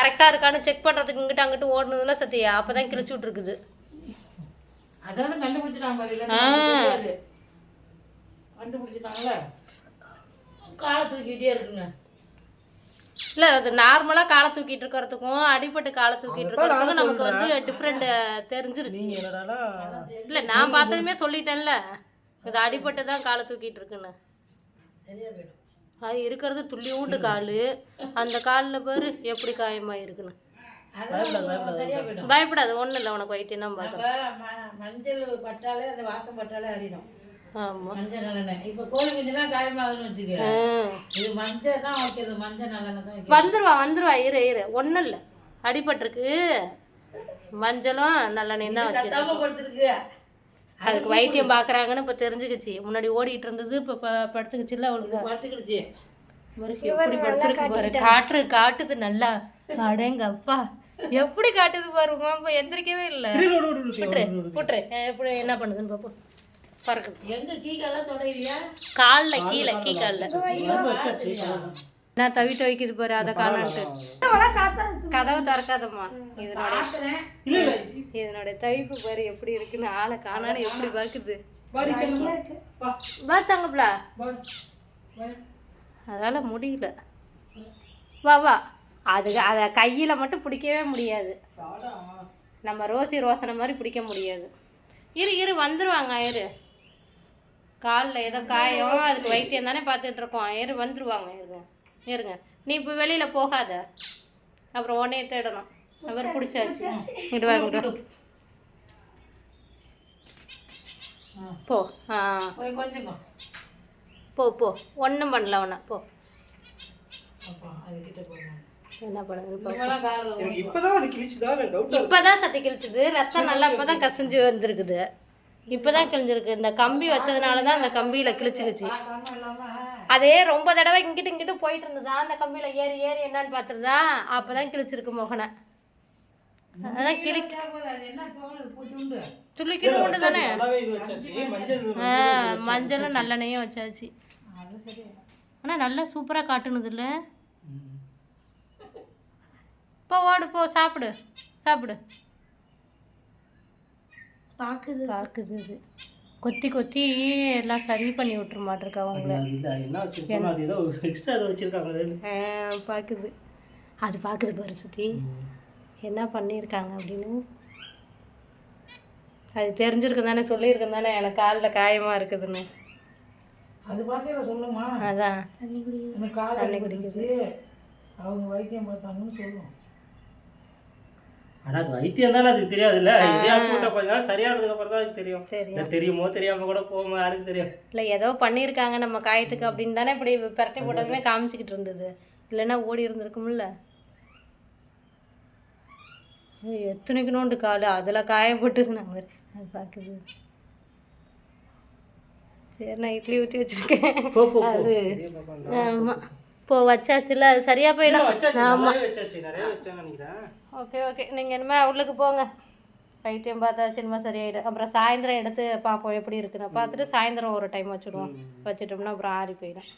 கரெக்டாக இருக்கான்னு செக் பண்ணுறதுக்கு இங்கிட்ட அங்கிட்டு ஓடுனதுல சத்தியா அப்போ தான் கிழிச்சு விட்ருக்குது. அதான் கண்டுபிடிச்சிட்டாங்க பாரு. கண்டுபிடிச்சிட்டாங்களே காலை தூக்கிட்டே இருக்குங்க. இல்லை அது நார்மலாக காலை தூக்கிட்டு இருக்கிறதுக்கும் அடிபட்டு காலை தூக்கிட்டு இருக்கிறதுக்கும் நமக்கு வந்து டிஃப்ரெண்ட் தெரிஞ்சிருச்சு. இல்லை நான் பார்த்ததுமே சொல்லிட்டேன்ல இது அடிபட்டு தான் காலை தூக்கிட்டு இருக்குன்னு. அது இருக்கிறது துள்ளியூண்டு கால், அந்த காலில் பேர் எப்படி காயமாக இருக்குன்னு. பயப்படாது, ஒன்றும் இல்லை, உனக்கு வைத்தியம் தான் பார்க்கணும். மஞ்சள் பட்டாலே அந்த வாசம் பட்டாலே அறியணும். ஆமாம் மஞ்சள் நல்லெண்ணெய். இப்போ கோழி குஞ்சுலாம் காயமாகுதுன்னு வச்சுக்க, இது மஞ்சள் தான் வைக்கிறது. மஞ்சள் நல்லெண்ணெய் தான் வந்துருவா இரு ஒன்றும் இல்லை, அடிபட்டிருக்கு, மஞ்சளும் நல்லெண்ணெயும் தான் வச்சுருக்கு. அதுக்கு வைத்தியம் பார்க்குறாங்கன்னு இப்போ தெரிஞ்சுக்கிச்சு. முன்னாடி ஓடிட்டு இருந்தது இப்போ படுத்துக்கிச்சு. இல்லை அவளுக்கு படுத்துக்கிடுச்சு. எப்படி படுத்துருக்கு பாரு, காட்டுது நல்லா. அடேங்க அப்பா எப்படி காட்டுது பாருமா. இப்போ எந்திரிக்கவே இல்லை. புட்டுரு எப்படி என்ன பண்ணுதுன்னு பார்ப்போம். பறக்குது எங்க கீழெல்லாம் தொடையிலையா, காலில் கீழே கீ காலில் நான் தவி துவைக்குது பாரு, அதை காணான்ட்டு. கதவை திறக்காதம்மா. இதனுடைய தவிப்பு பாரு எப்படி இருக்குன்னு, ஆளை காணான்னு எப்படி பாக்குது. தங்கப்பிளா அதால முடியல. வா அதை கையில் மட்டும் பிடிக்கவே முடியாது. நம்ம ரோசனை மாதிரி பிடிக்க முடியாது. இரு வந்துருவாங்க. காலில் ஏதோ காயம், அதுக்கு வைத்தியம் தானே பார்த்துட்டு இருக்கோம். வந்துருவாங்க. இருங்க நீ இப்போ வெளியில் போகாத, அப்புறம் உடனே தேடணும். அவர் பிடிச்சாச்சு. இங்கிட்டு வாங்க போ. போ ஒன்றும் பண்ணல அவனை. போ என்ன பண்ணுது இப்போதான் சத்தி கிழிச்சுது. ரத்தம் நல்லா இப்போதான் கசிஞ்சு வந்திருக்குது. இப்போதான் கிழிஞ்சிருக்கு. இந்த கம்பி வச்சதுனால தான் அந்த கம்பியில் கிழிச்சுக்குச்சு. அதே ரொம்ப தடவை இங்கிட்டு போயிட்டு இருந்ததா, அந்த கம்பியில் ஏறி என்னன்னு பார்த்துருதா, அப்போ தான் கிழிச்சிருக்கு மோகனை. அதான் துளிக்கிட்டு உண்டு தானே. மஞ்சளும் நல்லெண்ணையும் வச்சாச்சு. ஆனால் நல்லா சூப்பராக காட்டுனது இல்லை. ஓடு போ, சாப்பிடு பாக்குது. அது கொத்தி எல்லாம் சரி பண்ணி விட்டுற மாட்டிருக்கா அவங்கள. பாக்குது பாரு சத்தி என்ன பண்ணியிருக்காங்க அப்படின்னு. அது தெரிஞ்சிருக்கு தானே, சொல்லியிருக்கேன் தானே எனக்கு காலில் காயமாக இருக்குதுன்னு. அது பாசையில சொல்லுமா, அதான் தண்ணி குடிக்குது. அவங்க வைத்தியம் பார்த்தாங்கன்னு சொல்லுவோம். ஆனால் அது வைத்தியம் தானே, அதுக்கு தெரியாதுல்ல. கொஞ்ச நாள் சரியானதுக்கு அப்புறம் தான் அதுக்கு தெரியும். தெரியுமோ தெரியாம கூட போகுமா, யாருக்கு தெரியும். இல்லை ஏதோ பண்ணியிருக்காங்க நம்ம காயத்துக்கு அப்படின்னு தானே இப்படி பரட்டை போட்டதுமே காமிச்சிக்கிட்டு இருந்தது. இல்லைன்னா ஓடி இருந்திருக்கும்ல. எத்தனைக்கணுண்டு காடு அதில் காயப்பட்டுது. நாங்கள் அது பார்க்குது. சரி நான் இட்லி ஊற்றி வச்சுருக்கேன். அது ஆமாம் வச்சாச்சுல, அது சரியாக போயிடும். ஆமாம் ஓகே நீங்கள் இனிமேல் உள்ளுக்கு போங்க. வைத்தியம் பார்த்தாச்சு இனிமேல் சரியாயிடும். அப்புறம் சாயந்தரம் எடுத்து பார்ப்போம் எப்படி இருக்குன்னு. பார்த்துட்டு சாயந்தரம் ஒரு டைம் வச்சுட்டோம்னா அப்புறம் ஆறி போயிடும்.